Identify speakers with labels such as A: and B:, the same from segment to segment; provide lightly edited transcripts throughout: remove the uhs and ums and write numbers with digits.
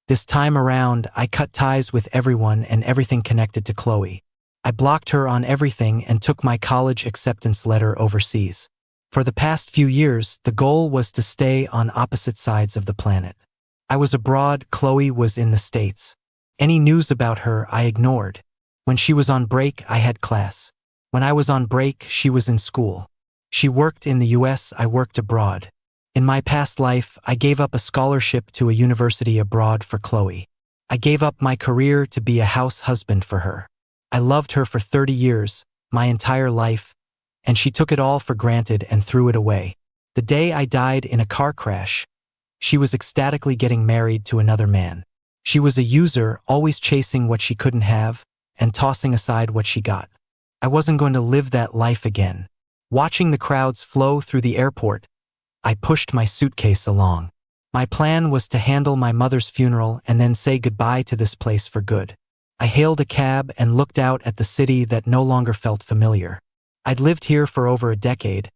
A: This time around, I cut ties with everyone and everything connected to Chloe. I blocked her on everything and took my college acceptance letter overseas. For the past few years, the goal was to stay on opposite sides of the planet. I was abroad, Chloe was in the States. Any news about her I ignored. When she was on break, I had class. When I was on break, she was in school. She worked in the US, I worked abroad. In my past life, I gave up a scholarship to a university abroad for Chloe. I gave up my career to be a house husband for her. I loved her for 30 years, my entire life, and she took it all for granted and threw it away. The day I died in a car crash, she was ecstatically getting married to another man. She was a user, always chasing what she couldn't have and tossing aside what she got. I wasn't going to live that life again. Watching the crowds flow through the airport, I pushed my suitcase along. My plan was to handle my mother's funeral and then say goodbye to this place for good. I hailed a cab and looked out at the city that no longer felt familiar. I'd lived here for over a decade,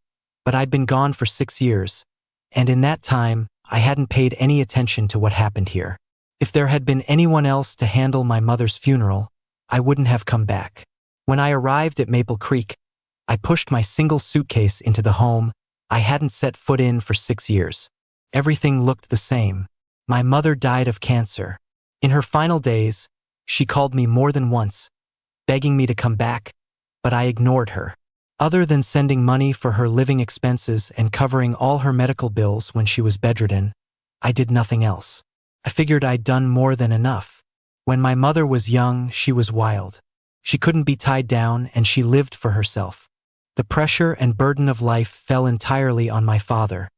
A: but I'd been gone for 6 years, and in that time, I hadn't paid any attention to what happened here. If there had been anyone else to handle my mother's funeral, I wouldn't have come back. When I arrived at Maple Creek, I pushed my single suitcase into the home I hadn't set foot in for 6 years. Everything looked the same. My mother died of cancer. In her final days, she called me more than once, begging me to come back, but I ignored her. Other than sending money for her living expenses and covering all her medical bills when she was bedridden, I did nothing else. I figured I'd done more than enough. When my mother was young, she was wild. She couldn't be tied down and she lived for herself. The pressure and burden of life fell entirely on my father,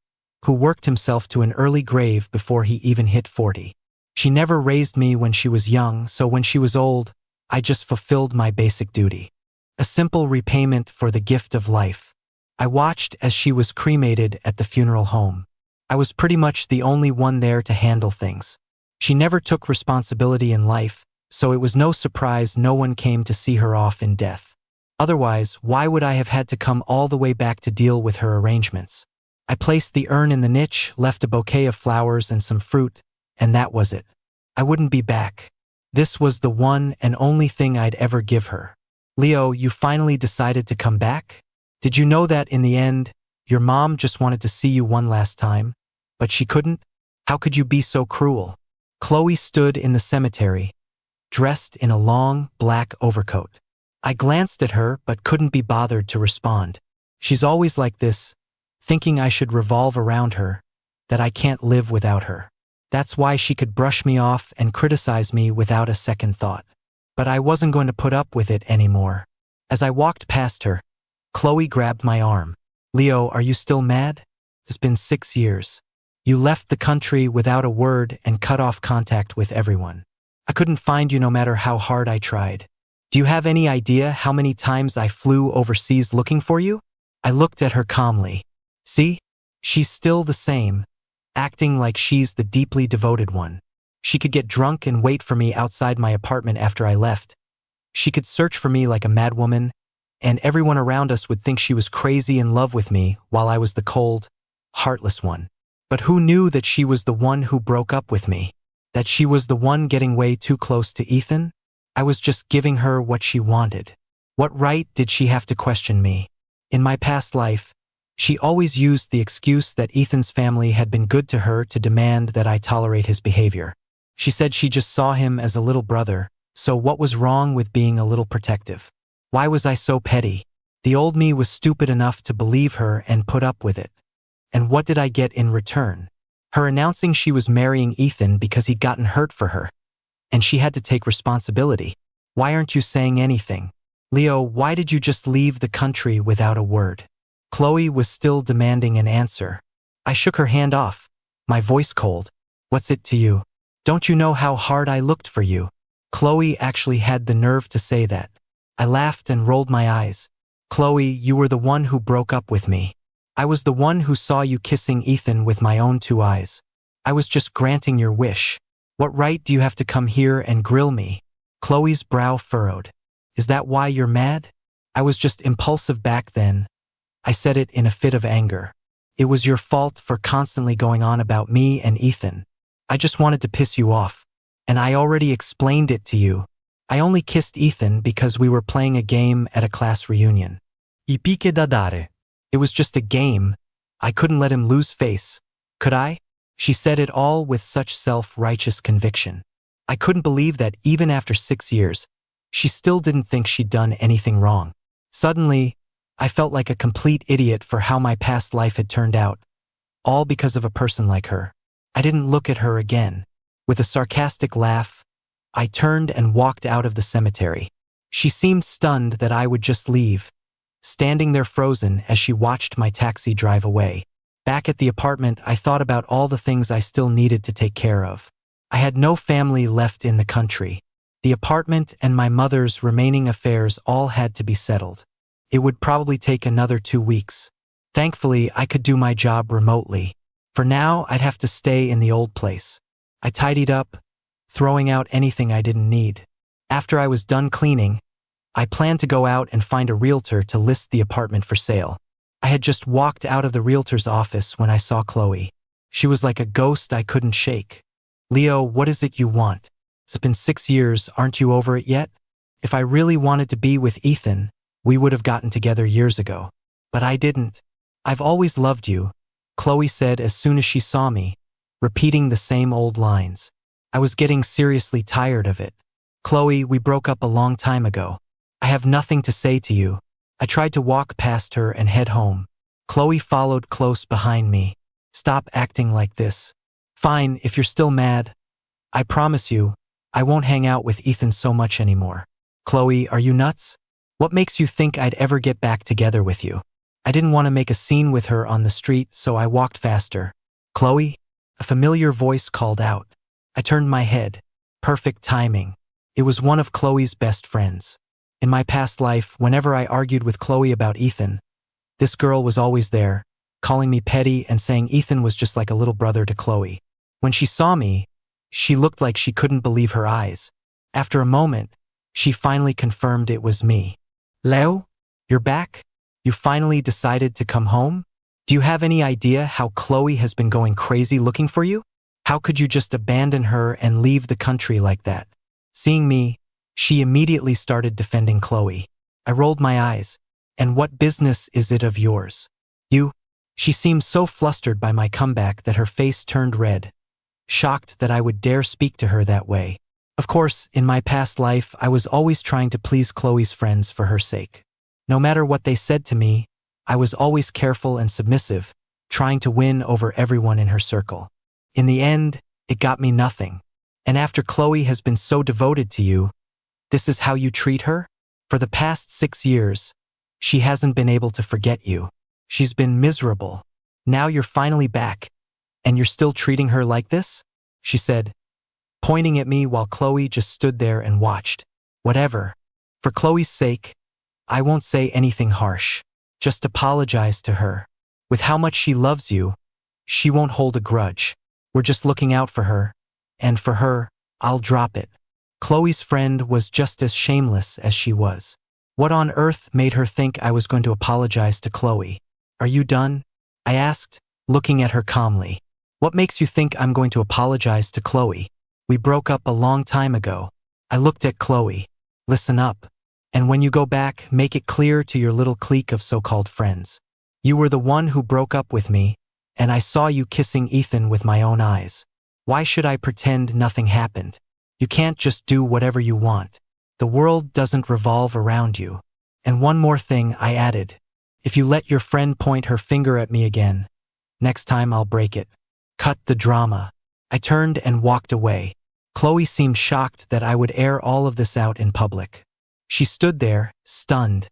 A: who worked himself to an early grave before he even hit 40. She never raised me when she was young, so when she was old, I just fulfilled my basic duty. A simple repayment for the gift of life. I watched as she was cremated at the funeral home. I was pretty much the only one there to handle things. She never took responsibility in life, so it was no surprise no one came to see her off in death. Otherwise, why would I have had to come all the way back to deal with her arrangements? I placed the urn in the niche, left a bouquet of flowers and some fruit, and that was it. I wouldn't be back. This was the one and only thing I'd ever give her. Leo, you finally decided to come back? Did you know that in the end, your mom just wanted to see you one last time, but she couldn't? How could you be so cruel? Chloe stood in the cemetery, dressed in a long, black overcoat. I glanced at her but couldn't be bothered to respond. She's always like this, thinking I should revolve around her, that I can't live without her. That's why she could brush me off and criticize me without a second thought. But I wasn't going to put up with it anymore. As I walked past her, Chloe grabbed my arm. Leo, are you still mad? It's been 6 years. You left the country without a word and cut off contact with everyone. I couldn't find you no matter how hard I tried. Do you have any idea how many times I flew overseas looking for you? I looked at her calmly. See? She's still the same, acting like she's the deeply devoted one. She could get drunk and wait for me outside my apartment after I left. She could search for me like a madwoman, and everyone around us would think she was crazy in love with me while I was the cold, heartless one. But who knew that she was the one who broke up with me? That she was the one getting way too close to Ethan? I was just giving her what she wanted. What right did she have to question me? In my past life, she always used the excuse that Ethan's family had been good to her to demand that I tolerate his behavior. She said she just saw him as a little brother, so what was wrong with being a little protective? Why was I so petty? The old me was stupid enough to believe her and put up with it. And what did I get in return? Her announcing she was marrying Ethan because he'd gotten hurt for her, and she had to take responsibility. Why aren't you saying anything? Leo, why did you just leave the country without a word? Chloe was still demanding an answer. I shook her hand off, my voice cold. What's it to you? Don't you know how hard I looked for you? Chloe actually had the nerve to say that. I laughed and rolled my eyes. Chloe, you were the one who broke up with me. I was the one who saw you kissing Ethan with my own 2 eyes. I was just granting your wish. What right do you have to come here and grill me? Chloe's brow furrowed. Is that why you're mad? I was just impulsive back then. I said it in a fit of anger. It was your fault for constantly going on about me and Ethan. I just wanted to piss you off. And I already explained it to you. I only kissed Ethan because we were playing a game at a class reunion. I pique da dare. It was just a game. I couldn't let him lose face. Could I? She said it all with such self-righteous conviction. I couldn't believe that even after 6 years, she still didn't think she'd done anything wrong. Suddenly, I felt like a complete idiot for how my past life had turned out, all because of a person like her. I didn't look at her again. With a sarcastic laugh, I turned and walked out of the cemetery. She seemed stunned that I would just leave, standing there frozen as she watched my taxi drive away. Back at the apartment, I thought about all the things I still needed to take care of. I had no family left in the country. The apartment and my mother's remaining affairs all had to be settled. It would probably take another 2 weeks. Thankfully, I could do my job remotely. For now, I'd have to stay in the old place. I tidied up, throwing out anything I didn't need. After I was done cleaning, I planned to go out and find a realtor to list the apartment for sale. I had just walked out of the realtor's office when I saw Chloe. She was like a ghost I couldn't shake. "Leo, what is it you want? It's been 6 years, aren't you over it yet? If I really wanted to be with Ethan, we would have gotten together years ago. But I didn't. I've always loved you," Chloe said as soon as she saw me, repeating the same old lines. I was getting seriously tired of it. "Chloe, we broke up a long time ago. I have nothing to say to you." I tried to walk past her and head home. Chloe followed close behind me. "Stop acting like this." "Fine, if you're still mad. I promise you, I won't hang out with Ethan so much anymore." "Chloe, are you nuts? What makes you think I'd ever get back together with you?" I didn't want to make a scene with her on the street, so I walked faster. "Chloe?" A familiar voice called out. I turned my head. Perfect timing. It was one of Chloe's best friends. In my past life, whenever I argued with Chloe about Ethan, this girl was always there, calling me petty and saying Ethan was just like a little brother to Chloe. When she saw me, she looked like she couldn't believe her eyes. After a moment, she finally confirmed it was me. "Leo, you're back? You finally decided to come home? Do you have any idea how Chloe has been going crazy looking for you? How could you just abandon her and leave the country like that?" Seeing me, she immediately started defending Chloe. I rolled my eyes. "And what business is it of yours? You?" She seemed so flustered by my comeback that her face turned red, shocked that I would dare speak to her that way. Of course, in my past life, I was always trying to please Chloe's friends for her sake. No matter what they said to me, I was always careful and submissive, trying to win over everyone in her circle. In the end, it got me nothing. And after Chloe has been so devoted to you, this is how you treat her? For the past 6 years, she hasn't been able to forget you. She's been miserable. Now you're finally back, and you're still treating her like this?" she said, pointing at me while Chloe just stood there and watched. "Whatever. For Chloe's sake, I won't say anything harsh. Just apologize to her. With how much she loves you, she won't hold a grudge. We're just looking out for her, and for her, I'll drop it." Chloe's friend was just as shameless as she was. What on earth made her think I was going to apologize to Chloe? "Are you done?" I asked, looking at her calmly. "What makes you think I'm going to apologize to Chloe? We broke up a long time ago." I looked at Chloe. "Listen up. And when you go back, make it clear to your little clique of so-called friends. You were the one who broke up with me, and I saw you kissing Ethan with my own eyes. Why should I pretend nothing happened? You can't just do whatever you want. The world doesn't revolve around you. And one more thing," I added. "If you let your friend point her finger at me again, next time I'll break it. Cut the drama." I turned and walked away. Chloe seemed shocked that I would air all of this out in public. She stood there, stunned,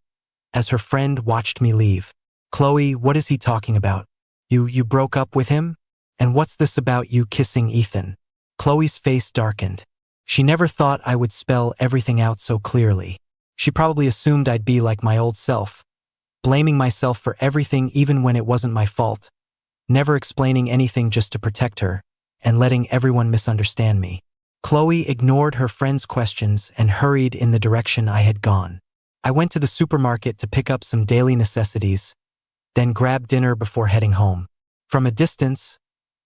A: as her friend watched me leave. "Chloe, what is he talking about? You broke up with him? And what's this about you kissing Ethan?" Chloe's face darkened. She never thought I would spell everything out so clearly. She probably assumed I'd be like my old self, blaming myself for everything even when it wasn't my fault, never explaining anything just to protect her, and letting everyone misunderstand me. Chloe ignored her friend's questions and hurried in the direction I had gone. I went to the supermarket to pick up some daily necessities, then grabbed dinner before heading home. From a distance,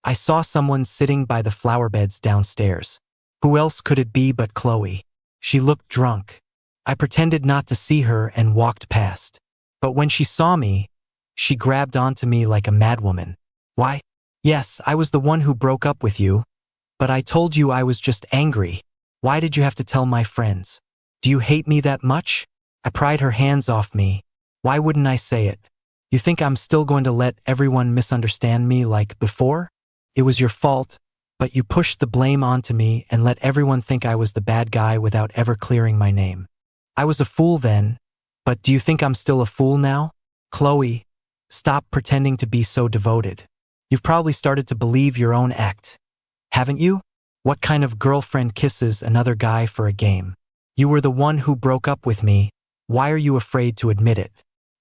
A: I saw someone sitting by the flower beds downstairs. Who else could it be but Chloe? She looked drunk. I pretended not to see her and walked past. But when she saw me, she grabbed onto me like a madwoman. Why? Yes, I was the one who broke up with you, but I told you I was just angry. Why did you have to tell my friends? Do you hate me that much? I pried her hands off me. Why wouldn't I say it? You think I'm still going to let everyone misunderstand me like before? It was your fault, but you pushed the blame onto me and let everyone think I was the bad guy without ever clearing my name. I was a fool then, but do you think I'm still a fool now? Chloe, stop pretending to be so devoted. You've probably started to believe your own act. Haven't you? What kind of girlfriend kisses another guy for a game? You were the one who broke up with me. Why are you afraid to admit it?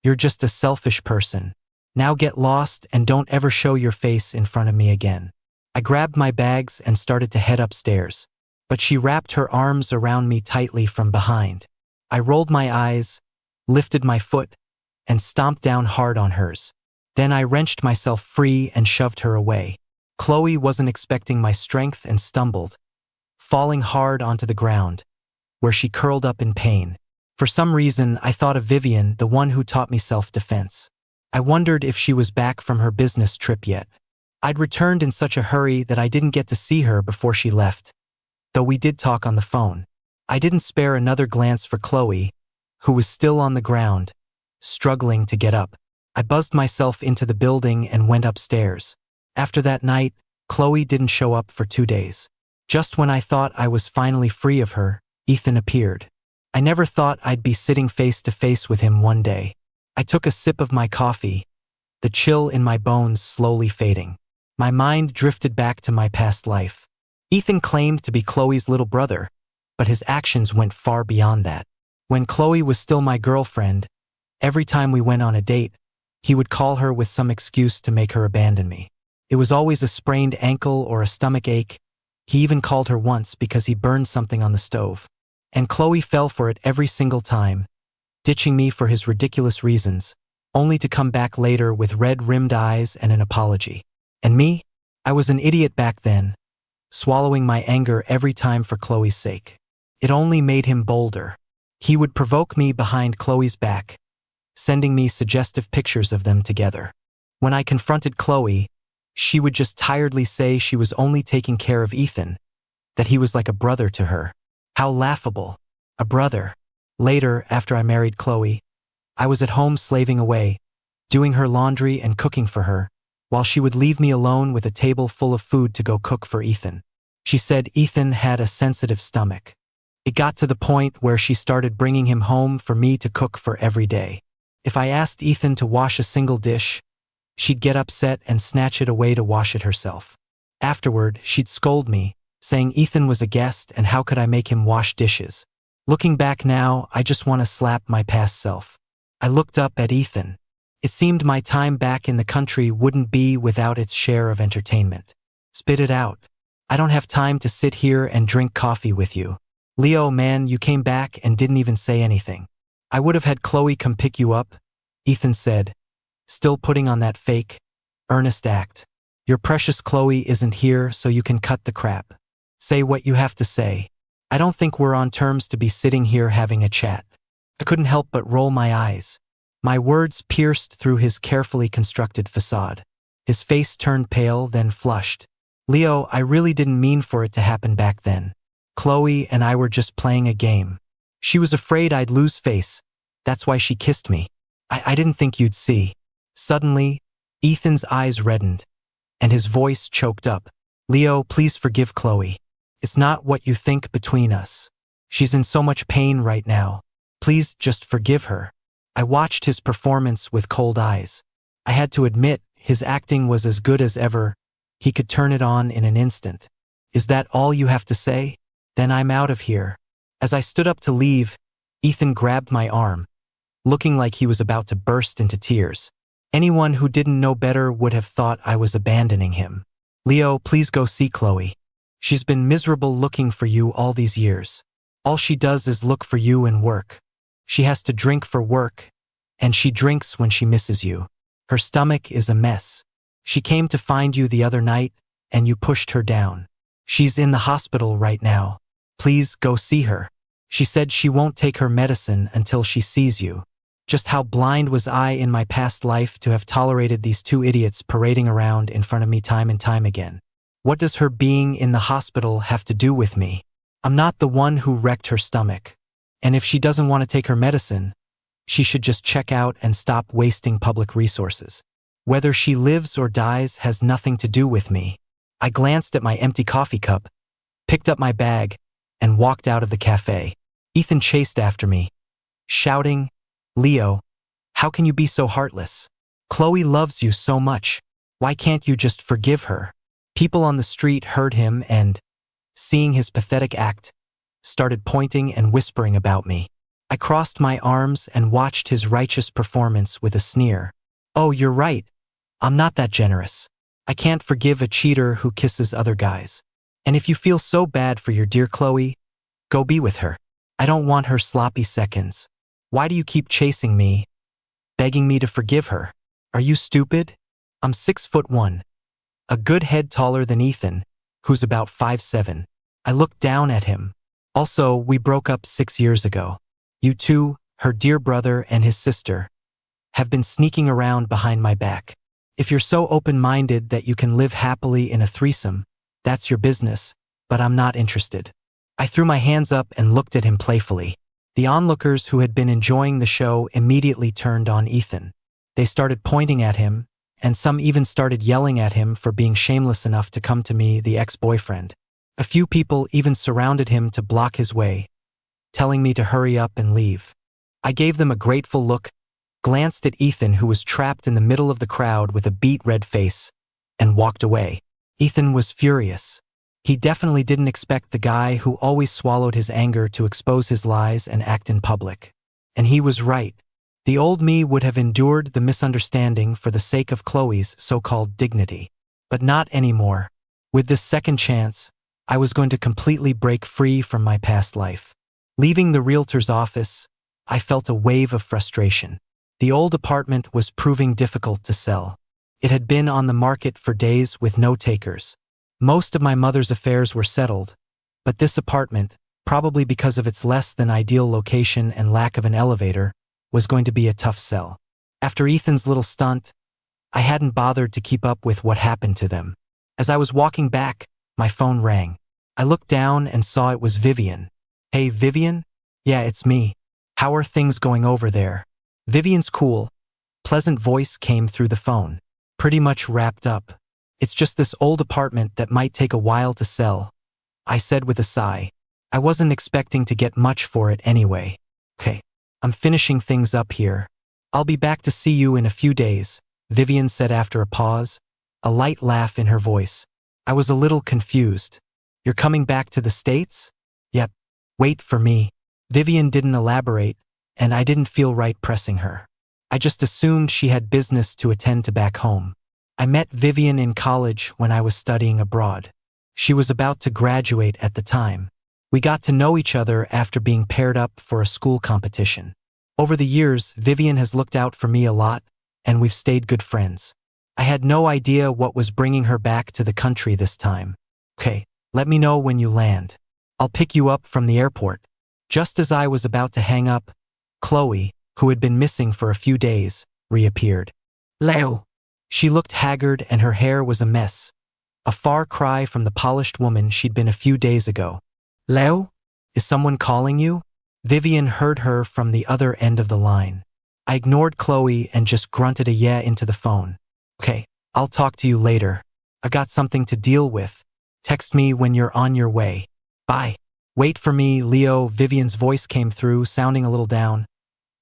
A: You're just a selfish person. Now get lost and don't ever show your face in front of me again. I grabbed my bags and started to head upstairs, but she wrapped her arms around me tightly from behind. I rolled my eyes, lifted my foot, and stomped down hard on hers. Then I wrenched myself free and shoved her away. Chloe wasn't expecting my strength and stumbled, falling hard onto the ground, where she curled up in pain. For some reason, I thought of Vivien, the one who taught me self-defense. I wondered if she was back from her business trip yet. I'd returned in such a hurry that I didn't get to see her before she left, though we did talk on the phone. I didn't spare another glance for Chloe, who was still on the ground, struggling to get up. I buzzed myself into the building and went upstairs. After that night, Chloe didn't show up for 2 days. Just when I thought I was finally free of her, Ethan appeared. I never thought I'd be sitting face to face with him one day. I took a sip of my coffee, the chill in my bones slowly fading. My mind drifted back to my past life. Ethan claimed to be Chloe's little brother, but his actions went far beyond that. When Chloe was still my girlfriend, every time we went on a date, he would call her with some excuse to make her abandon me. It was always a sprained ankle or a stomach ache. He even called her once because he burned something on the stove. And Chloe fell for it every single time, ditching me for his ridiculous reasons, only to come back later with red-rimmed eyes and an apology. And me? I was an idiot back then, swallowing my anger every time for Chloe's sake. It only made him bolder. He would provoke me behind Chloe's back, sending me suggestive pictures of them together. When I confronted Chloe, she would just tiredly say she was only taking care of Ethan, that he was like a brother to her. How laughable. A brother. Later, after I married Chloe, I was at home slaving away, doing her laundry and cooking for her, while she would leave me alone with a table full of food to go cook for Ethan. She said Ethan had a sensitive stomach. It got to the point where she started bringing him home for me to cook for every day. If I asked Ethan to wash a single dish, she'd get upset and snatch it away to wash it herself. Afterward, she'd scold me, saying Ethan was a guest and how could I make him wash dishes. Looking back now, I just want to slap my past self. I looked up at Ethan. It seemed my time back in the country wouldn't be without its share of entertainment. Spit it out. I don't have time to sit here and drink coffee with you. Leo, man, you came back and didn't even say anything. I would have had Chloe come pick you up, Ethan said, still putting on that fake, earnest act. Your precious Chloe isn't here, so you can cut the crap. Say what you have to say. I don't think we're on terms to be sitting here having a chat. I couldn't help but roll my eyes. My words pierced through his carefully constructed facade. His face turned pale, then flushed. Leo, I really didn't mean for it to happen back then. Chloe and I were just playing a game. She was afraid I'd lose face. That's why she kissed me. I didn't think you'd see. Suddenly, Ethan's eyes reddened, and his voice choked up. Leo, please forgive Chloe. It's not what you think between us. She's in so much pain right now. Please just forgive her. I watched his performance with cold eyes. I had to admit, his acting was as good as ever. He could turn it on in an instant. Is that all you have to say? Then I'm out of here. As I stood up to leave, Ethan grabbed my arm, looking like he was about to burst into tears. Anyone who didn't know better would have thought I was abandoning him. Leo, please go see Chloe. She's been miserable looking for you all these years. All she does is look for you and work. She has to drink for work, and she drinks when she misses you. Her stomach is a mess. She came to find you the other night, and you pushed her down. She's in the hospital right now. Please go see her. She said she won't take her medicine until she sees you. Just how blind was I in my past life to have tolerated these two idiots parading around in front of me time and time again? What does her being in the hospital have to do with me? I'm not the one who wrecked her stomach. And if she doesn't want to take her medicine, she should just check out and stop wasting public resources. Whether she lives or dies has nothing to do with me. I glanced at my empty coffee cup, picked up my bag, and walked out of the cafe. Ethan chased after me, shouting, "Leo, how can you be so heartless? Chloe loves you so much. Why can't you just forgive her?" People on the street heard him and, seeing his pathetic act, started pointing and whispering about me. I crossed my arms and watched his righteous performance with a sneer. "Oh, you're right. I'm not that generous. I can't forgive a cheater who kisses other guys. And if you feel so bad for your dear Chloe, go be with her. I don't want her sloppy seconds. Why do you keep chasing me, begging me to forgive her? Are you stupid? I'm 6'1", a good head taller than Ethan, who's about 5'7". I looked down at him. Also, we broke up 6 years ago. You two, her dear brother and his sister, have been sneaking around behind my back. If you're so open-minded that you can live happily in a threesome, that's your business, but I'm not interested." I threw my hands up and looked at him playfully. The onlookers who had been enjoying the show immediately turned on Ethan. They started pointing at him, and some even started yelling at him for being shameless enough to come to me, the ex-boyfriend. A few people even surrounded him to block his way, telling me to hurry up and leave. I gave them a grateful look, glanced at Ethan, who was trapped in the middle of the crowd with a beet red face, and walked away. Ethan was furious. He definitely didn't expect the guy who always swallowed his anger to expose his lies and act in public. And he was right. The old me would have endured the misunderstanding for the sake of Chloe's so-called dignity. But not anymore. With this second chance, I was going to completely break free from my past life. Leaving the realtor's office, I felt a wave of frustration. The old apartment was proving difficult to sell. It had been on the market for days with no takers. Most of my mother's affairs were settled, but this apartment, probably because of its less than ideal location and lack of an elevator, was going to be a tough sell. After Ethan's little stunt, I hadn't bothered to keep up with what happened to them. As I was walking back, my phone rang. I looked down and saw it was Vivien. "Hey, Vivien? Yeah, it's me. How are things going over there?" Vivien's cool, pleasant voice came through the phone. "Pretty much wrapped up. It's just this old apartment that might take a while to sell," I said with a sigh. I wasn't expecting to get much for it anyway. "Okay, I'm finishing things up here. I'll be back to see you in a few days," Vivien said after a pause, a light laugh in her voice. I was a little confused. "You're coming back to the States?" "Yep. Wait for me." Vivien didn't elaborate, and I didn't feel right pressing her. I just assumed she had business to attend to back home. I met Vivien in college when I was studying abroad. She was about to graduate at the time. We got to know each other after being paired up for a school competition. Over the years, Vivien has looked out for me a lot, and we've stayed good friends. I had no idea what was bringing her back to the country this time. "Okay, let me know when you land. I'll pick you up from the airport." Just as I was about to hang up, Chloe, who had been missing for a few days, reappeared. "Leo." She looked haggard and her hair was a mess, a far cry from the polished woman she'd been a few days ago. "Leo? Is someone calling you?" Vivien heard her from the other end of the line. I ignored Chloe and just grunted a yeah into the phone. "Okay, I'll talk to you later. I got something to deal with. Text me when you're on your way. Bye." "Wait for me, Leo." Vivien's voice came through, sounding a little down,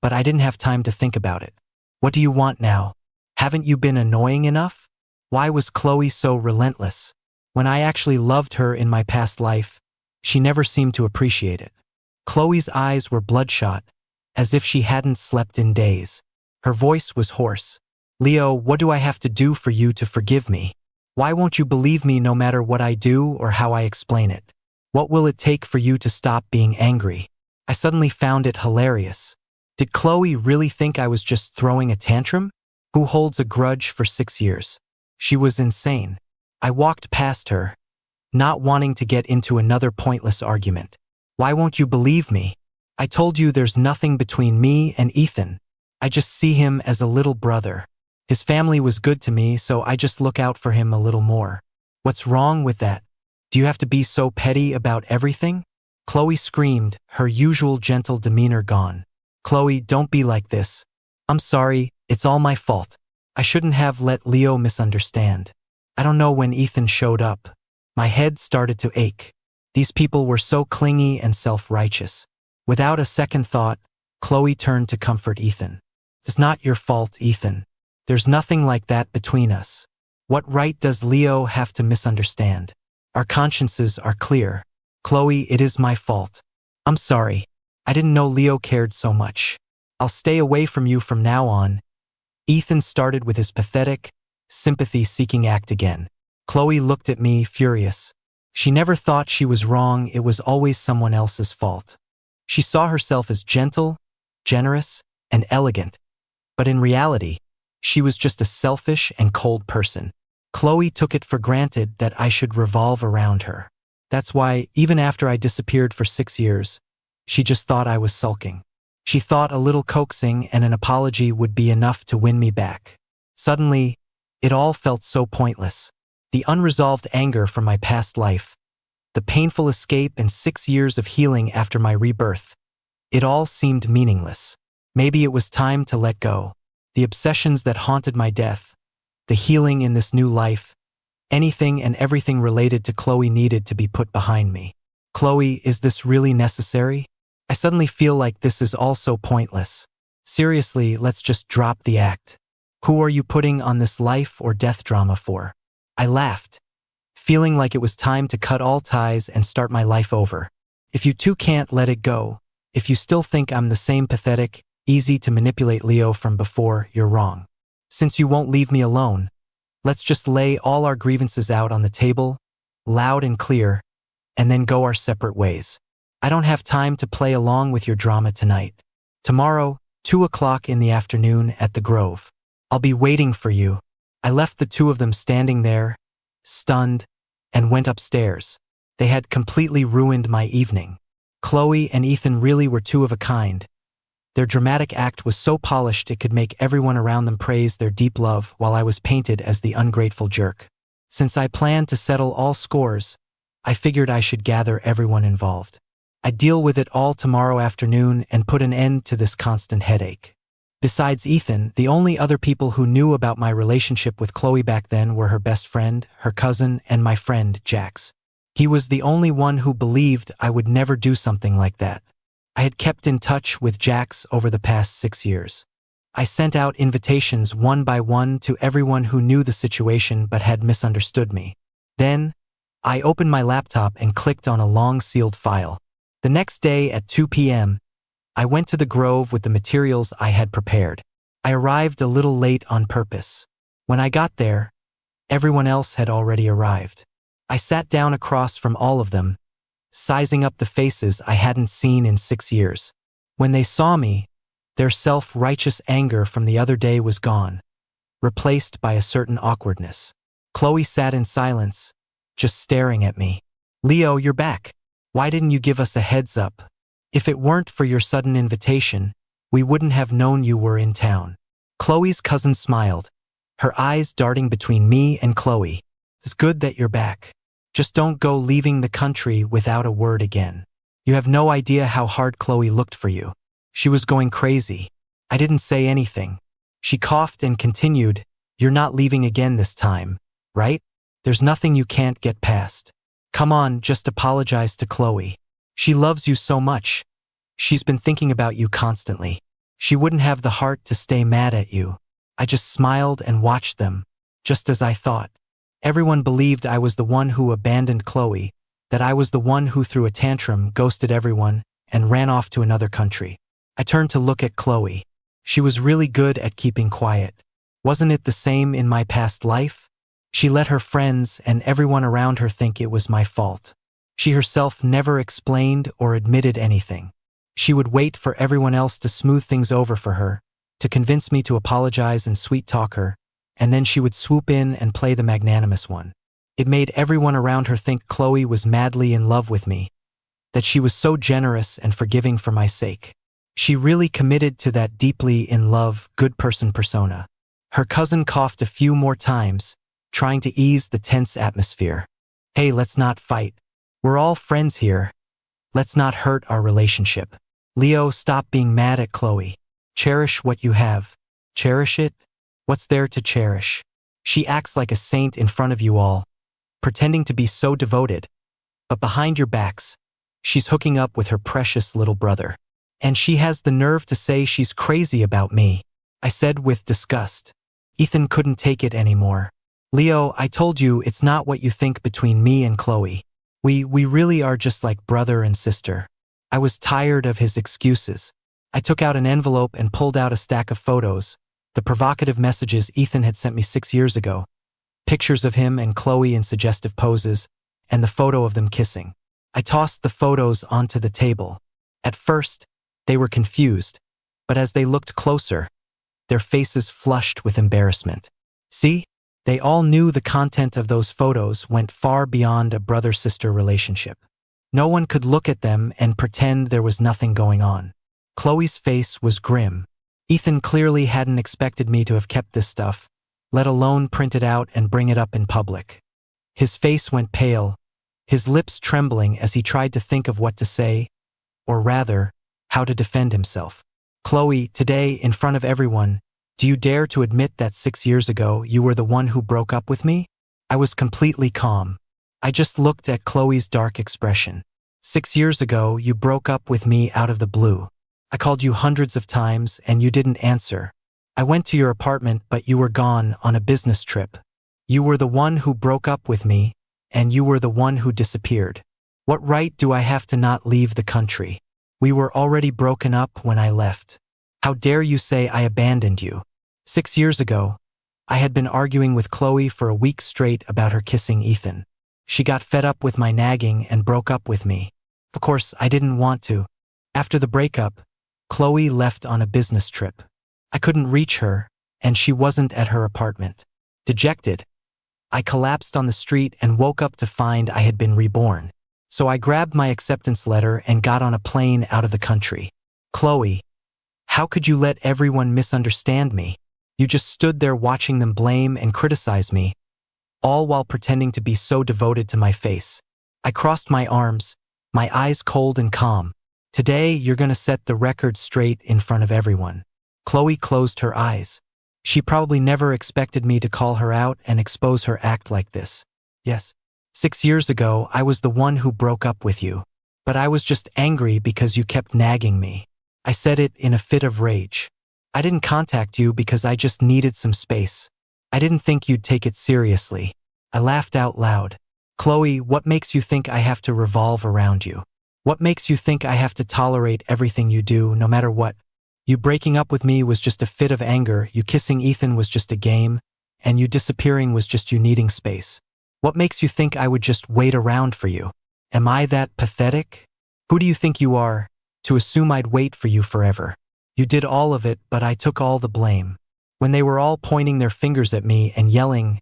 A: but I didn't have time to think about it. "What do you want now? Haven't you been annoying enough? Why was Chloe so relentless? When I actually loved her in my past life, she never seemed to appreciate it." Chloe's eyes were bloodshot, as if she hadn't slept in days. Her voice was hoarse. "Leo, what do I have to do for you to forgive me? Why won't you believe me no matter what I do or how I explain it? What will it take for you to stop being angry?" I suddenly found it hilarious. Did Chloe really think I was just throwing a tantrum? Who holds a grudge for 6 years? She was insane. I walked past her, not wanting to get into another pointless argument. Why won't you believe me? I told you there's nothing between me and Ethan. I just see him as a little brother. His family was good to me, so I just look out for him a little more. What's wrong with that? Do you have to be so petty about everything? Chloe screamed, her usual gentle demeanor gone. Chloe, don't be like this. I'm sorry, it's all my fault. I shouldn't have let Leo misunderstand. I don't know when Ethan showed up. My head started to ache. These people were so clingy and self-righteous. Without a second thought, Chloe turned to comfort Ethan. It's not your fault, Ethan. There's nothing like that between us. What right does Leo have to misunderstand? Our consciences are clear. Chloe, it is my fault. I'm sorry. I didn't know Leo cared so much. I'll stay away from you from now on. Ethan started with his pathetic, sympathy-seeking act again. Chloe looked at me, furious. She never thought she was wrong, it was always someone else's fault. She saw herself as gentle, generous, and elegant, but in reality, she was just a selfish and cold person. Chloe took it for granted that I should revolve around her. That's why, even after I disappeared for 6 years, she just thought I was sulking. She thought a little coaxing and an apology would be enough to win me back. Suddenly, it all felt so pointless. The unresolved anger from my past life, the painful escape and 6 years of healing after my rebirth, it all seemed meaningless. Maybe it was time to let go. The obsessions that haunted my death, the healing in this new life, anything and everything related to Chloe needed to be put behind me. Chloe, is this really necessary? I suddenly feel like this is all so pointless. Seriously, let's just drop the act. Who are you putting on this life or death drama for? I laughed, feeling like it was time to cut all ties and start my life over. If you two can't let it go, if you still think I'm the same pathetic, easy to manipulate Leo from before, you're wrong. Since you won't leave me alone, let's just lay all our grievances out on the table, loud and clear, and then go our separate ways. I don't have time to play along with your drama tonight. Tomorrow, 2 o'clock in the afternoon at the Grove. I'll be waiting for you. I left the two of them standing there, stunned, and went upstairs. They had completely ruined my evening. Chloe and Ethan really were two of a kind. Their dramatic act was so polished it could make everyone around them praise their deep love while I was painted as the ungrateful jerk. Since I planned to settle all scores, I figured I should gather everyone involved. I'd deal with it all tomorrow afternoon and put an end to this constant headache. Besides Ethan, the only other people who knew about my relationship with Chloe back then were her best friend, her cousin, and my friend, Jax. He was the only one who believed I would never do something like that. I had kept in touch with Jax over the past 6 years. I sent out invitations one by one to everyone who knew the situation but had misunderstood me. Then, I opened my laptop and clicked on a long sealed file. The next day at 2 p.m., I went to the Grove with the materials I had prepared. I arrived a little late on purpose. When I got there, everyone else had already arrived. I sat down across from all of them, sizing up the faces I hadn't seen in 6 years. When they saw me, their self-righteous anger from the other day was gone, replaced by a certain awkwardness. Chloe sat in silence, just staring at me. Leo, you're back. Why didn't you give us a heads up? If it weren't for your sudden invitation, we wouldn't have known you were in town. Chloe's cousin smiled, her eyes darting between me and Chloe. It's good that you're back. Just don't go leaving the country without a word again. You have no idea how hard Chloe looked for you. She was going crazy. I didn't say anything. She coughed and continued, you're not leaving again this time, right? There's nothing you can't get past. Come on, just apologize to Chloe. She loves you so much. She's been thinking about you constantly. She wouldn't have the heart to stay mad at you. I just smiled and watched them, just as I thought. Everyone believed I was the one who abandoned Chloe, that I was the one who threw a tantrum, ghosted everyone, and ran off to another country. I turned to look at Chloe. She was really good at keeping quiet. Wasn't it the same in my past life? She let her friends and everyone around her think it was my fault. She herself never explained or admitted anything. She would wait for everyone else to smooth things over for her, to convince me to apologize and sweet-talk her, and then she would swoop in and play the magnanimous one. It made everyone around her think Chloe was madly in love with me, that she was so generous and forgiving for my sake. She really committed to that deeply in love, good person persona. Her cousin coughed a few more times, trying to ease the tense atmosphere. Hey, let's not fight. We're all friends here. Let's not hurt our relationship. Leo, stop being mad at Chloe. Cherish what you have. Cherish it? What's there to cherish? She acts like a saint in front of you all, pretending to be so devoted, but behind your backs, she's hooking up with her precious little brother. And she has the nerve to say she's crazy about me, I said with disgust. Ethan couldn't take it anymore. Leo, I told you it's not what you think between me and Chloe. We really are just like brother and sister. I was tired of his excuses. I took out an envelope and pulled out a stack of photos, the provocative messages Ethan had sent me 6 years ago, pictures of him and Chloe in suggestive poses, and the photo of them kissing. I tossed the photos onto the table. At first, they were confused, but as they looked closer, their faces flushed with embarrassment. See? They all knew the content of those photos went far beyond a brother-sister relationship. No one could look at them and pretend there was nothing going on. Chloe's face was grim. Ethan clearly hadn't expected me to have kept this stuff, let alone print it out and bring it up in public. His face went pale, his lips trembling as he tried to think of what to say, or rather, how to defend himself. Chloe, today, in front of everyone, do you dare to admit that 6 years ago you were the one who broke up with me? I was completely calm. I just looked at Chloe's dark expression. 6 years ago, you broke up with me out of the blue. I called you hundreds of times and you didn't answer. I went to your apartment but you were gone on a business trip. You were the one who broke up with me, and you were the one who disappeared. What right do I have to not leave the country? We were already broken up when I left. How dare you say I abandoned you? 6 years ago, I had been arguing with Chloe for a week straight about her kissing Ethan. She got fed up with my nagging and broke up with me. Of course, I didn't want to. After the breakup, Chloe left on a business trip. I couldn't reach her, and she wasn't at her apartment. Dejected, I collapsed on the street and woke up to find I had been reborn. So I grabbed my acceptance letter and got on a plane out of the country. Chloe, how could you let everyone misunderstand me? You just stood there watching them blame and criticize me, all while pretending to be so devoted to my face. I crossed my arms, my eyes cold and calm. Today, you're gonna set the record straight in front of everyone. Chloe closed her eyes. She probably never expected me to call her out and expose her act like this. Yes, 6 years ago, I was the one who broke up with you. But I was just angry because you kept nagging me. I said it in a fit of rage. I didn't contact you because I just needed some space. I didn't think you'd take it seriously. I laughed out loud. Chloe, what makes you think I have to revolve around you? What makes you think I have to tolerate everything you do, no matter what? You breaking up with me was just a fit of anger, you kissing Ethan was just a game, and you disappearing was just you needing space. What makes you think I would just wait around for you? Am I that pathetic? Who do you think you are, to assume I'd wait for you forever? You did all of it, but I took all the blame. When they were all pointing their fingers at me and yelling,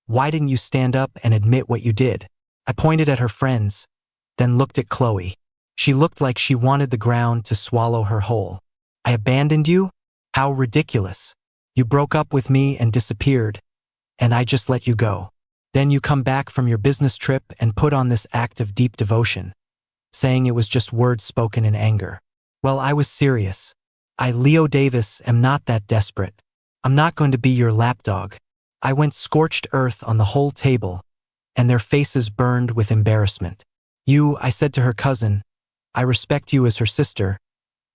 A: "Why didn't you stand up and admit what you did?" I pointed at her friends, then looked at Chloe. She looked like she wanted the ground to swallow her whole. I abandoned you? How ridiculous. You broke up with me and disappeared, and I just let you go. Then you come back from your business trip and put on this act of deep devotion, saying it was just words spoken in anger. Well, I was serious. I, Leo Davis, am not that desperate. I'm not going to be your lapdog. I went scorched earth on the whole table, and their faces burned with embarrassment. You, I said to her cousin, I respect you as her sister,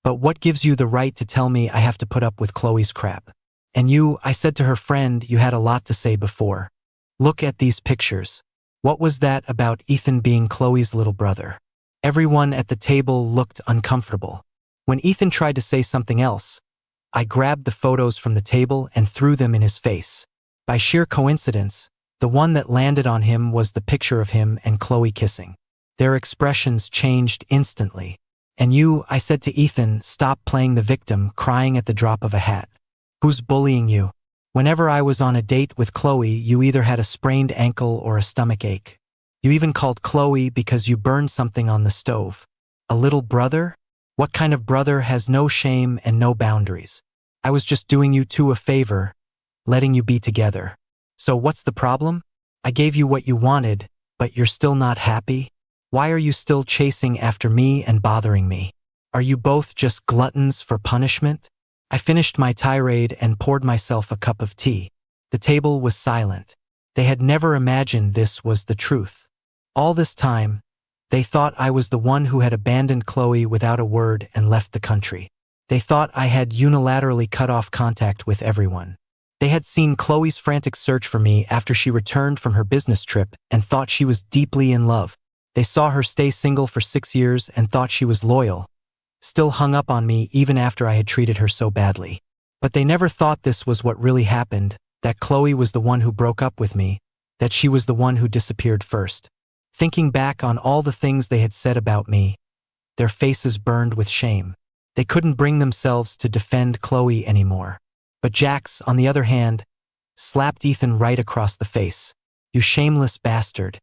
A: but what gives you the right to tell me I have to put up with Chloe's crap? And you, I said to her friend, you had a lot to say before. Look at these pictures. What was that about Ethan being Chloe's little brother? Everyone at the table looked uncomfortable. When Ethan tried to say something else, I grabbed the photos from the table and threw them in his face. By sheer coincidence, the one that landed on him was the picture of him and Chloe kissing. Their expressions changed instantly. And you, I said to Ethan, stop playing the victim, crying at the drop of a hat. Who's bullying you? Whenever I was on a date with Chloe, you either had a sprained ankle or a stomach ache. You even called Chloe because you burned something on the stove. A little brother? What kind of brother has no shame and no boundaries? I was just doing you two a favor, letting you be together. So what's the problem? I gave you what you wanted, but you're still not happy? Why are you still chasing after me and bothering me? Are you both just gluttons for punishment? I finished my tirade and poured myself a cup of tea. The table was silent. They had never imagined this was the truth. All this time, they thought I was the one who had abandoned Chloe without a word and left the country. They thought I had unilaterally cut off contact with everyone. They had seen Chloe's frantic search for me after she returned from her business trip and thought she was deeply in love. They saw her stay single for 6 years and thought she was loyal, still hung up on me even after I had treated her so badly. But they never thought this was what really happened, that Chloe was the one who broke up with me, that she was the one who disappeared first. Thinking back on all the things they had said about me, their faces burned with shame. They couldn't bring themselves to defend Chloe anymore. But Jax, on the other hand, slapped Ethan right across the face. You shameless bastard.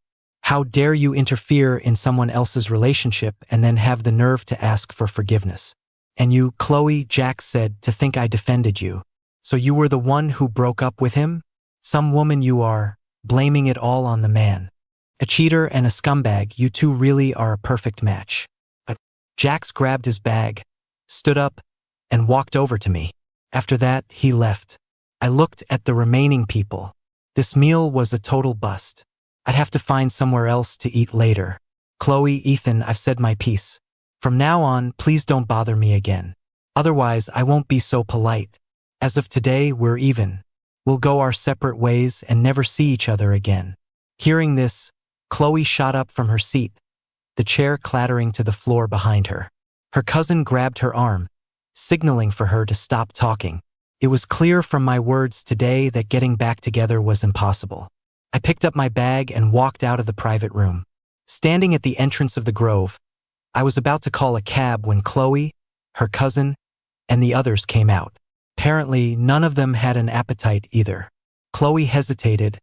A: How dare you interfere in someone else's relationship and then have the nerve to ask for forgiveness? And you, Chloe, Jax said, to think I defended you. So you were the one who broke up with him? Some woman you are, blaming it all on the man. A cheater and a scumbag, you two really are a perfect match. Jax grabbed his bag, stood up, and walked over to me. After that, he left. I looked at the remaining people. This meal was a total bust. I'd have to find somewhere else to eat later. Chloe, Ethan, I've said my piece. From now on, please don't bother me again. Otherwise, I won't be so polite. As of today, we're even. We'll go our separate ways and never see each other again. Hearing this, Chloe shot up from her seat, the chair clattering to the floor behind her. Her cousin grabbed her arm, signaling for her to stop talking. It was clear from my words today that getting back together was impossible. I picked up my bag and walked out of the private room. Standing at the entrance of the Grove, I was about to call a cab when Chloe, her cousin, and the others came out. Apparently, none of them had an appetite either. Chloe hesitated,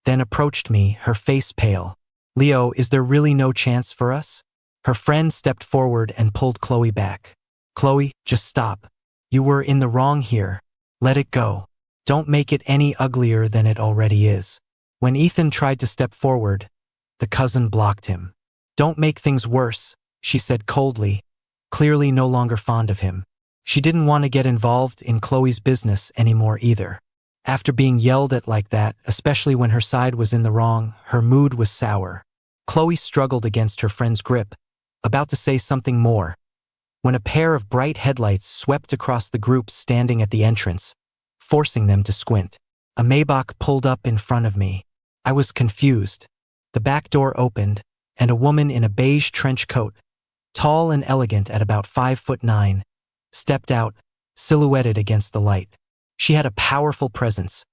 A: then approached me, her face pale. Leo, is there really no chance for us? Her friend stepped forward and pulled Chloe back. Chloe, just stop. You were in the wrong here. Let it go. Don't make it any uglier than it already is. When Ethan tried to step forward, the cousin blocked him. Don't make things worse, she said coldly, clearly no longer fond of him. She didn't want to get involved in Chloe's business anymore either. After being yelled at like that, especially when her side was in the wrong, her mood was sour. Chloe struggled against her friend's grip, about to say something more, when a pair of bright headlights swept across the group standing at the entrance, forcing them to squint. A Maybach pulled up in front of me. I was confused. The back door opened, and a woman in a beige trench coat, tall and elegant at about 5'9", stepped out, silhouetted against the light. She had a powerful presence,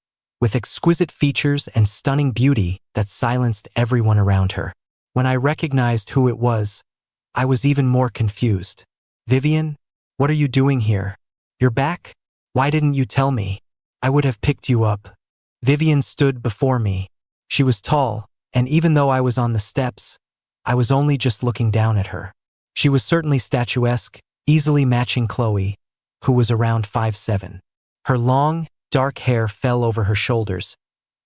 A: with exquisite features and stunning beauty that silenced everyone around her. When I recognized who it was, I was even more confused. Vivien, what are you doing here? You're back? Why didn't you tell me? I would have picked you up. Vivien stood before me. She was tall, and even though I was on the steps, I was only just looking down at her. She was certainly statuesque, easily matching Chloe, who was around 5'7". Her long, dark hair fell over her shoulders,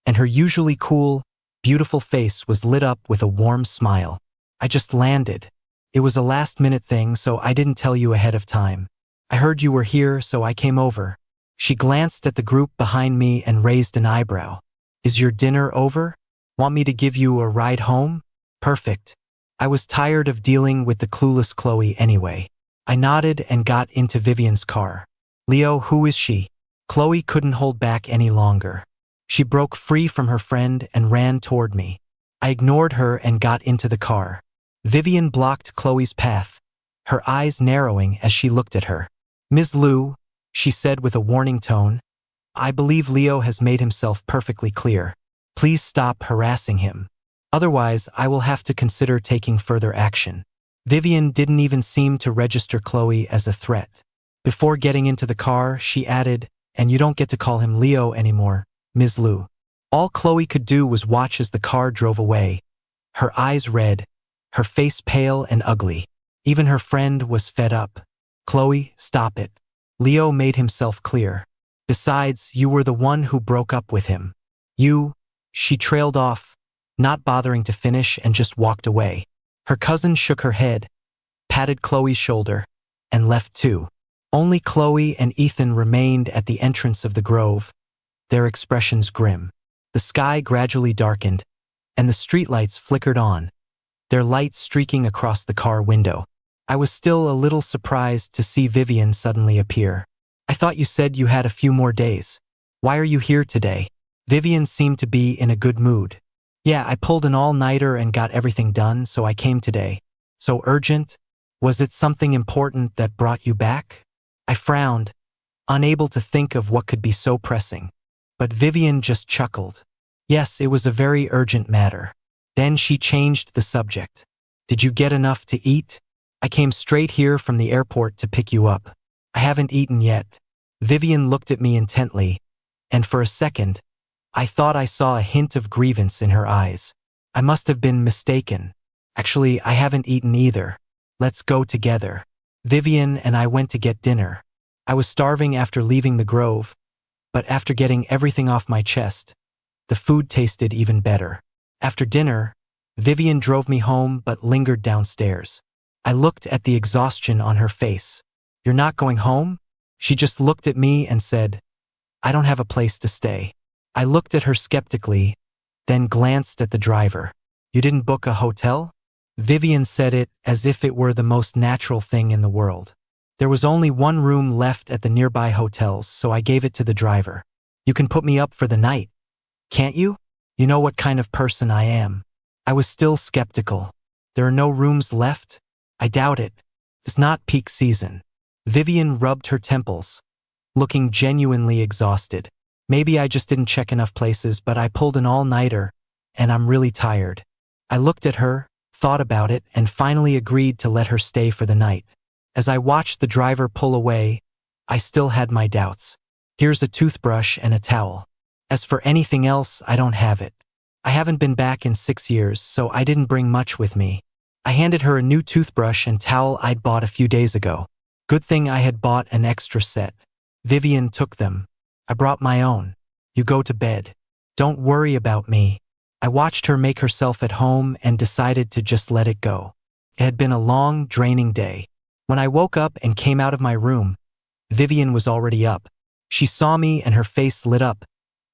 A: and her usually cool, beautiful face was lit up with a warm smile. I just landed. It was a last-minute thing, so I didn't tell you ahead of time. I heard you were here, so I came over. She glanced at the group behind me and raised an eyebrow. Is your dinner over? Want me to give you a ride home? Perfect. I was tired of dealing with the clueless Chloe anyway. I nodded and got into Vivien's car. Leo, who is she? Chloe couldn't hold back any longer. She broke free from her friend and ran toward me. I ignored her and got into the car. Vivien blocked Chloe's path, her eyes narrowing as she looked at her. Ms. Liu, she said with a warning tone, I believe Leo has made himself perfectly clear. Please stop harassing him. Otherwise, I will have to consider taking further action. Vivien didn't even seem to register Chloe as a threat. Before getting into the car, she added, and you don't get to call him Leo anymore, Ms. Liu." All Chloe could do was watch as the car drove away, her eyes red, her face pale and ugly. Even her friend was fed up. "Chloe, stop it." Leo made himself clear. "Besides, you were the one who broke up with him." "You," she trailed off, not bothering to finish, and just walked away. Her cousin shook her head, patted Chloe's shoulder, and left too. Only Chloe and Ethan remained at the entrance of the grove, their expressions grim. The sky gradually darkened, and the streetlights flickered on, their light streaking across the car window. I was still a little surprised to see Vivien suddenly appear. "I thought you said you had a few more days. Why are you here today?" Vivien seemed to be in a good mood. "Yeah, I pulled an all-nighter and got everything done, so I came today." "So urgent? Was it something important that brought you back?" I frowned, unable to think of what could be so pressing. But Vivien just chuckled. "Yes, it was a very urgent matter." Then she changed the subject. "Did you get enough to eat? I came straight here from the airport to pick you up." "I haven't eaten yet." Vivien looked at me intently, and for a second, I thought I saw a hint of grievance in her eyes. I must have been mistaken. "Actually, I haven't eaten either. Let's go together." Vivien and I went to get dinner. I was starving after leaving the grove, but after getting everything off my chest, the food tasted even better. After dinner, Vivien drove me home but lingered downstairs. I looked at the exhaustion on her face. "You're not going home?" She just looked at me and said, "I don't have a place to stay." I looked at her skeptically, then glanced at the driver. "You didn't book a hotel?" Vivien said it as if it were the most natural thing in the world. There was only one room left at the nearby hotels, so I gave it to the driver. "You can put me up for the night, can't you? You know what kind of person I am." I was still skeptical. "There are no rooms left?" "I doubt it. It's not peak season." Vivien rubbed her temples, looking genuinely exhausted. "Maybe I just didn't check enough places, but I pulled an all-nighter, and I'm really tired." I looked at her, thought about it, and finally agreed to let her stay for the night. As I watched the driver pull away, I still had my doubts. "Here's a toothbrush and a towel. As for anything else, I don't have it. I haven't been back in 6 years, so I didn't bring much with me." I handed her a new toothbrush and towel I'd bought a few days ago. Good thing I had bought an extra set. Vivien took them. "I brought my own. You go to bed. Don't worry about me." I watched her make herself at home and decided to just let it go. It had been a long, draining day. When I woke up and came out of my room, Vivien was already up. She saw me and her face lit up,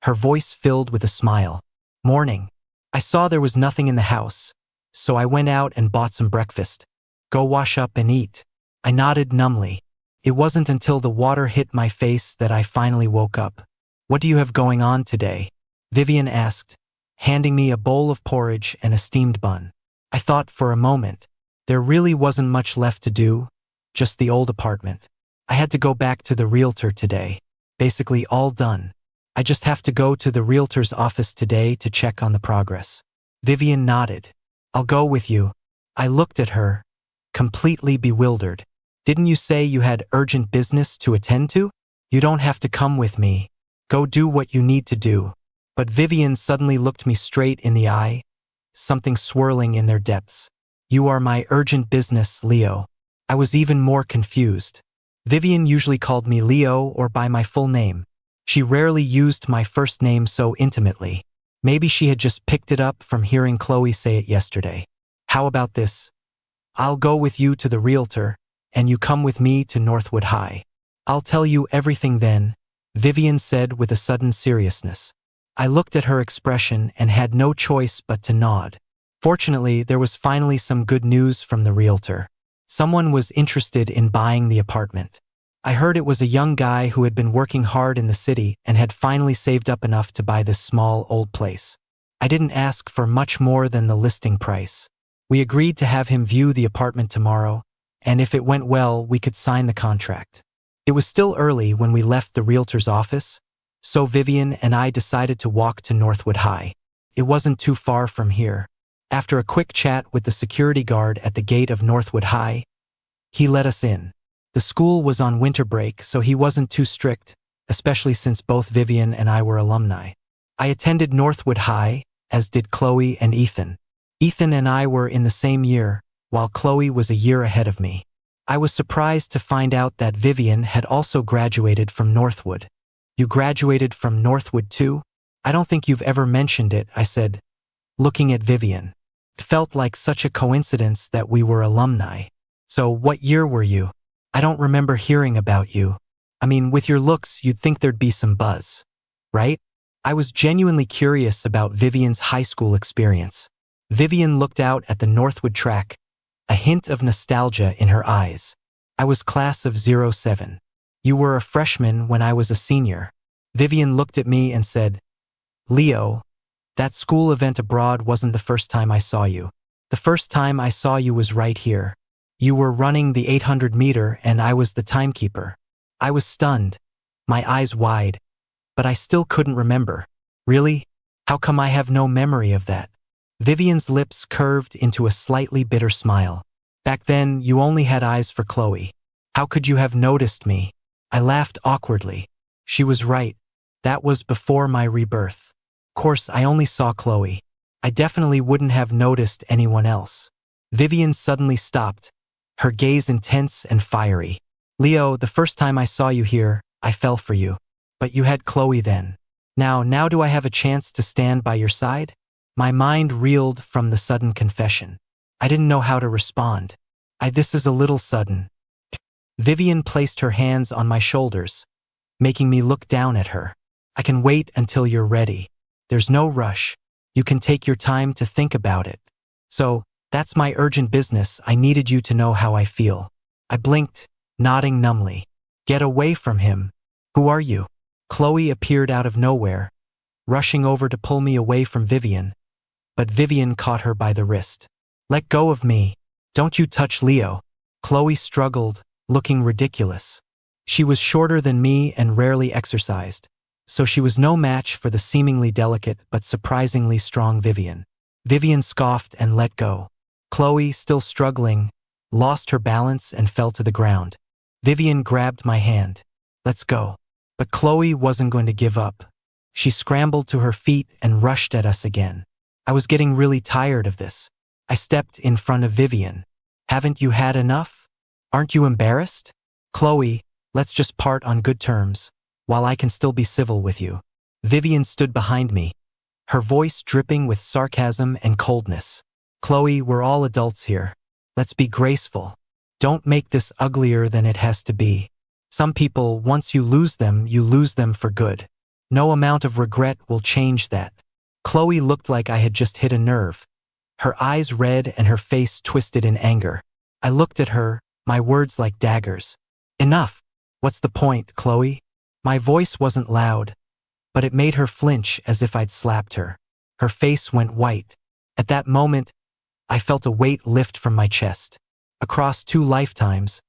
A: her voice filled with a smile. "Morning." I saw there was nothing in the house, so I went out and bought some breakfast. "Go wash up and eat." I nodded numbly. It wasn't until the water hit my face that I finally woke up. "What do you have going on today?" Vivien asked, handing me a bowl of porridge and a steamed bun. I thought for a moment. There really wasn't much left to do, just the old apartment. I had to go back to the realtor today. Basically all done. I just have to go to the realtor's office today to check on the progress. Vivien nodded. "I'll go with you." I looked at her, completely bewildered. "Didn't you say you had urgent business to attend to?" "You don't have to come with me. Go do what you need to do." But Vivien suddenly looked me straight in the eye, something swirling in their depths. "You are my urgent business, Leo." I was even more confused. Vivien usually called me Leo or by my full name. She rarely used my first name so intimately. Maybe she had just picked it up from hearing Chloe say it yesterday. "How about this? I'll go with you to the realtor, and you come with me to Northwood High. I'll tell you everything then," Vivien said with a sudden seriousness. I looked at her expression and had no choice but to nod. Fortunately, there was finally some good news from the realtor. Someone was interested in buying the apartment. I heard it was a young guy who had been working hard in the city and had finally saved up enough to buy this small, old place. I didn't ask for much more than the listing price. We agreed to have him view the apartment tomorrow, and if it went well, we could sign the contract. It was still early when we left the realtor's office, so Vivien and I decided to walk to Northwood High. It wasn't too far from here. After a quick chat with the security guard at the gate of Northwood High, he let us in. The school was on winter break, so he wasn't too strict, especially since both Vivien and I were alumni. I attended Northwood High, as did Chloe and Ethan. Ethan and I were in the same year, while Chloe was a year ahead of me. I was surprised to find out that Vivien had also graduated from Northwood. You graduated from Northwood too? I don't think you've ever mentioned it, I said, looking at Vivien. It felt like such a coincidence that we were alumni. So what year were you? I don't remember hearing about you. I mean, with your looks, you'd think there'd be some buzz, right? I was genuinely curious about Vivien's high school experience. Vivien looked out at the Northwood track, a hint of nostalgia in her eyes. I was class of '07. You were a freshman when I was a senior. Vivien looked at me and said, Leo, that school event abroad wasn't the first time I saw you. The first time I saw you was right here. You were running the 800-meter and I was the timekeeper. I was stunned, my eyes wide, but I still couldn't remember. Really? How come I have no memory of that? Vivien's lips curved into a slightly bitter smile. Back then, you only had eyes for Chloe. How could you have noticed me? I laughed awkwardly. She was right. That was before my rebirth. Of course, I only saw Chloe. I definitely wouldn't have noticed anyone else. Vivien suddenly stopped, her gaze intense and fiery. Leo, the first time I saw you here, I fell for you. But you had Chloe then. Now do I have a chance to stand by your side? My mind reeled from the sudden confession. I didn't know how to respond. This is a little sudden. Vivien placed her hands on my shoulders, making me look down at her. I can wait until you're ready. There's no rush. You can take your time to think about it. So, that's my urgent business. I needed you to know how I feel. I blinked, nodding numbly. Get away from him. Who are you? Chloe appeared out of nowhere, rushing over to pull me away from Vivien, but Vivien caught her by the wrist. Let go of me. Don't you touch Leo. Chloe struggled, looking ridiculous. She was shorter than me and rarely exercised, so she was no match for the seemingly delicate but surprisingly strong Vivien. Vivien scoffed and let go. Chloe, still struggling, lost her balance and fell to the ground. Vivien grabbed my hand. Let's go. But Chloe wasn't going to give up. She scrambled to her feet and rushed at us again. I was getting really tired of this. I stepped in front of Vivien. Haven't you had enough? Aren't you embarrassed? Chloe, let's just part on good terms, while I can still be civil with you. Vivien stood behind me, her voice dripping with sarcasm and coldness. Chloe, we're all adults here. Let's be graceful. Don't make this uglier than it has to be. Some people, once you lose them for good. No amount of regret will change that. Chloe looked like I had just hit a nerve. Her eyes red and her face twisted in anger. I looked at her, my words like daggers. Enough. What's the point, Chloe? My voice wasn't loud, but it made her flinch as if I'd slapped her. Her face went white. At that moment, I felt a weight lift from my chest. Across 2 lifetimes,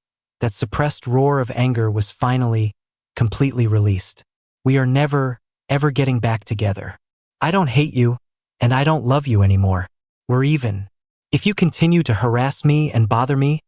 A: that suppressed roar of anger was finally, completely released. We are never, ever getting back together. I don't hate you, and I don't love you anymore. We're even. If you continue to harass me and bother me,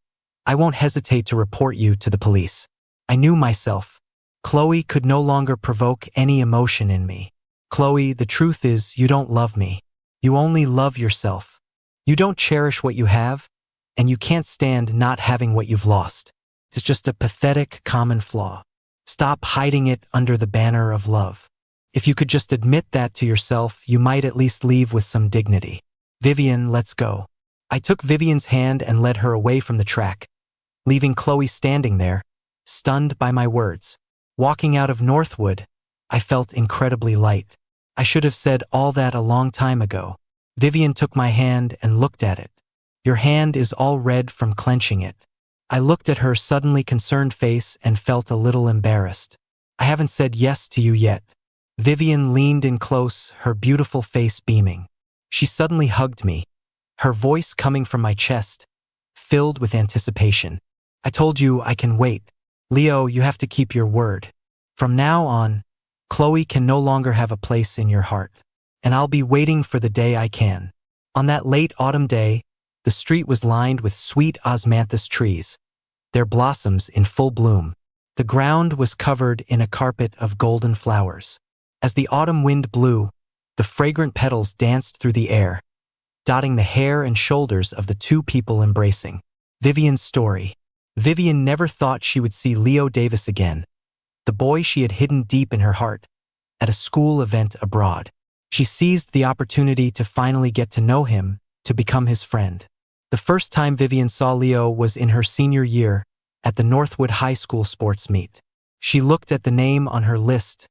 A: I won't hesitate to report you to the police. I knew myself. Chloe could no longer provoke any emotion in me. Chloe, the truth is you don't love me. You only love yourself. You don't cherish what you have, and you can't stand not having what you've lost. It's just a pathetic, common flaw. Stop hiding it under the banner of love. If you could just admit that to yourself, you might at least leave with some dignity. Vivien, let's go. I took Vivien's hand and led her away from the track, leaving Chloe standing there, stunned by my words. Walking out of Northwood, I felt incredibly light. I should have said all that a long time ago. Vivien took my hand and looked at it. Your hand is all red from clenching it. I looked at her suddenly concerned face and felt a little embarrassed. I haven't said yes to you yet. Vivien leaned in close, her beautiful face beaming. She suddenly hugged me, her voice coming from my chest, filled with anticipation. I told you I can wait. Leo, you have to keep your word. From now on, Chloe can no longer have a place in your heart, and I'll be waiting for the day I can. On that late autumn day, the street was lined with sweet osmanthus trees, their blossoms in full bloom. The ground was covered in a carpet of golden flowers. As the autumn wind blew, the fragrant petals danced through the air, dotting the hair and shoulders of the two people embracing. Vivien's story. Vivien never thought she would see Leo Davis again, the boy she had hidden deep in her heart, at a school event abroad. She seized the opportunity to finally get to know him, to become his friend. The first time Vivien saw Leo was in her senior year, at the Northwood High School sports meet. She looked at the name on her list,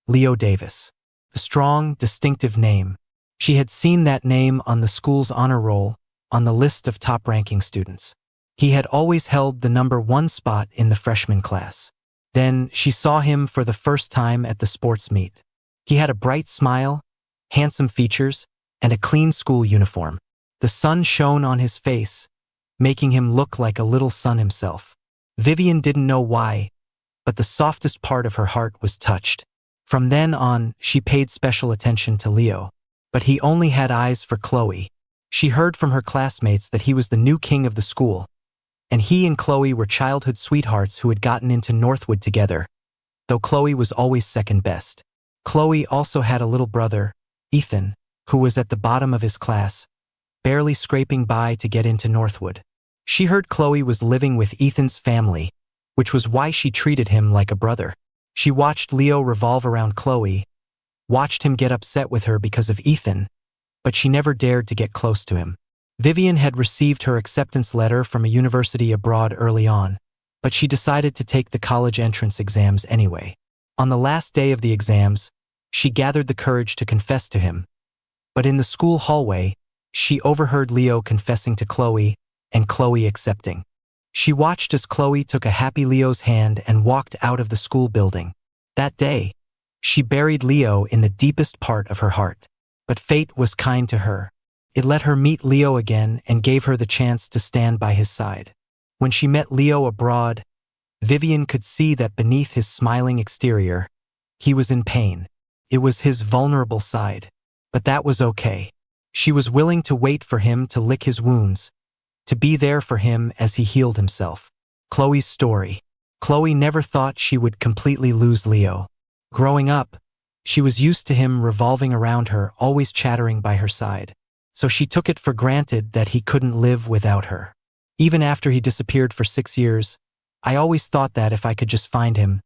A: Leo Davis. A strong, distinctive name. She had seen that name on the school's honor roll, on the list of top-ranking students. He had always held the #1 spot in the freshman class. Then she saw him for the first time at the sports meet. He had a bright smile, handsome features, and a clean school uniform. The sun shone on his face, making him look like a little sun himself. Vivien didn't know why, but the softest part of her heart was touched. From then on, she paid special attention to Leo. But he only had eyes for Chloe. She heard from her classmates that he was the new king of the school, and he and Chloe were childhood sweethearts who had gotten into Northwood together, though Chloe was always second best. Chloe also had a little brother, Ethan, who was at the bottom of his class, barely scraping by to get into Northwood. She heard Chloe was living with Ethan's family, which was why she treated him like a brother. She watched Leo revolve around Chloe, watched him get upset with her because of Ethan, but she never dared to get close to him. Vivien had received her acceptance letter from a university abroad early on, but she decided to take the college entrance exams anyway. On the last day of the exams, she gathered the courage to confess to him. But in the school hallway, she overheard Leo confessing to Chloe, and Chloe accepting. She watched as Chloe took a happy Leo's hand and walked out of the school building. That day, she buried Leo in the deepest part of her heart. But fate was kind to her. It let her meet Leo again and gave her the chance to stand by his side. When she met Leo abroad, Vivien could see that beneath his smiling exterior, he was in pain. It was his vulnerable side. But that was okay. She was willing to wait for him to lick his wounds, to be there for him as he healed himself. Chloe's story. Chloe never thought she would completely lose Leo. Growing up, she was used to him revolving around her, always chattering by her side. So she took it for granted that he couldn't live without her. Even after he disappeared for 6 years, I always thought that if I could just find him,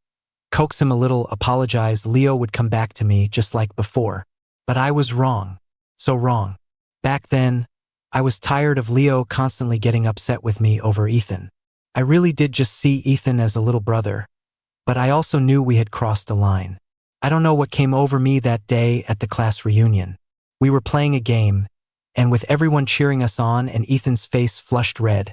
A: coax him a little, apologize, Leo would come back to me just like before. But I was wrong. So wrong. Back then, I was tired of Leo constantly getting upset with me over Ethan. I really did just see Ethan as a little brother, but I also knew we had crossed a line. I don't know what came over me that day at the class reunion. We were playing a game, and with everyone cheering us on and Ethan's face flushed red,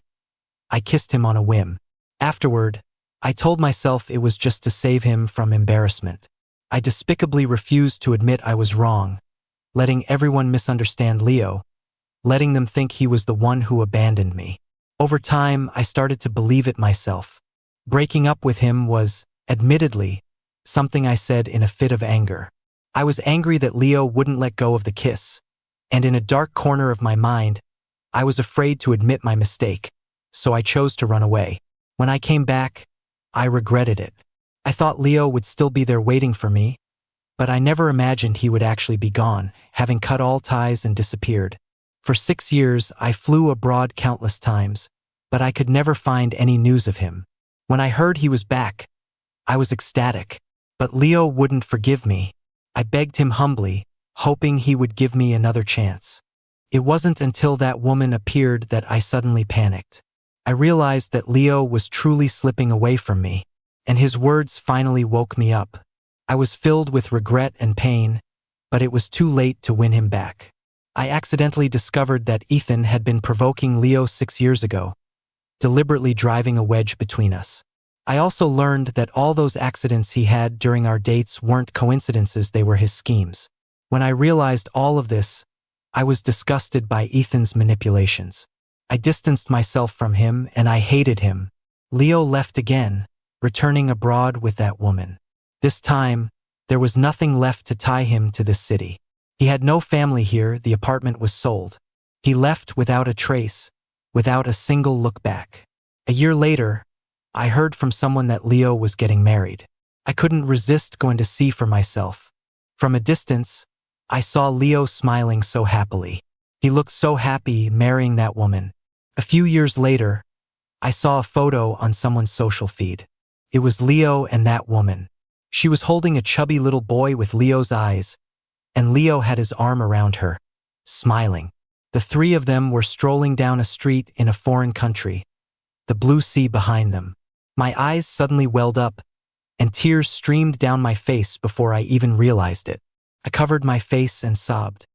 A: I kissed him on a whim. Afterward, I told myself it was just to save him from embarrassment. I despicably refused to admit I was wrong, letting everyone misunderstand Leo, letting them think he was the one who abandoned me. Over time, I started to believe it myself. Breaking up with him was, admittedly, something I said in a fit of anger. I was angry that Leo wouldn't let go of the kiss, and in a dark corner of my mind, I was afraid to admit my mistake, so I chose to run away. When I came back, I regretted it. I thought Leo would still be there waiting for me, but I never imagined he would actually be gone, having cut all ties and disappeared. For 6 years, I flew abroad countless times, but I could never find any news of him. When I heard he was back, I was ecstatic. But Leo wouldn't forgive me. I begged him humbly, hoping he would give me another chance. It wasn't until that woman appeared that I suddenly panicked. I realized that Leo was truly slipping away from me, and his words finally woke me up. I was filled with regret and pain, but it was too late to win him back. I accidentally discovered that Ethan had been provoking Leo 6 years ago, deliberately driving a wedge between us. I also learned that all those accidents he had during our dates weren't coincidences, they were his schemes. When I realized all of this, I was disgusted by Ethan's manipulations. I distanced myself from him and I hated him. Leo left again, returning abroad with that woman. This time, there was nothing left to tie him to this city. He had no family here, the apartment was sold. He left without a trace, without a single look back. A year later, I heard from someone that Leo was getting married. I couldn't resist going to see for myself. From a distance, I saw Leo smiling so happily. He looked so happy marrying that woman. A few years later, I saw a photo on someone's social feed. It was Leo and that woman. She was holding a chubby little boy with Leo's eyes, and Leo had his arm around her, smiling. The three of them were strolling down a street in a foreign country, the blue sea behind them. My eyes suddenly welled up, and tears streamed down my face before I even realized it. I covered my face and sobbed.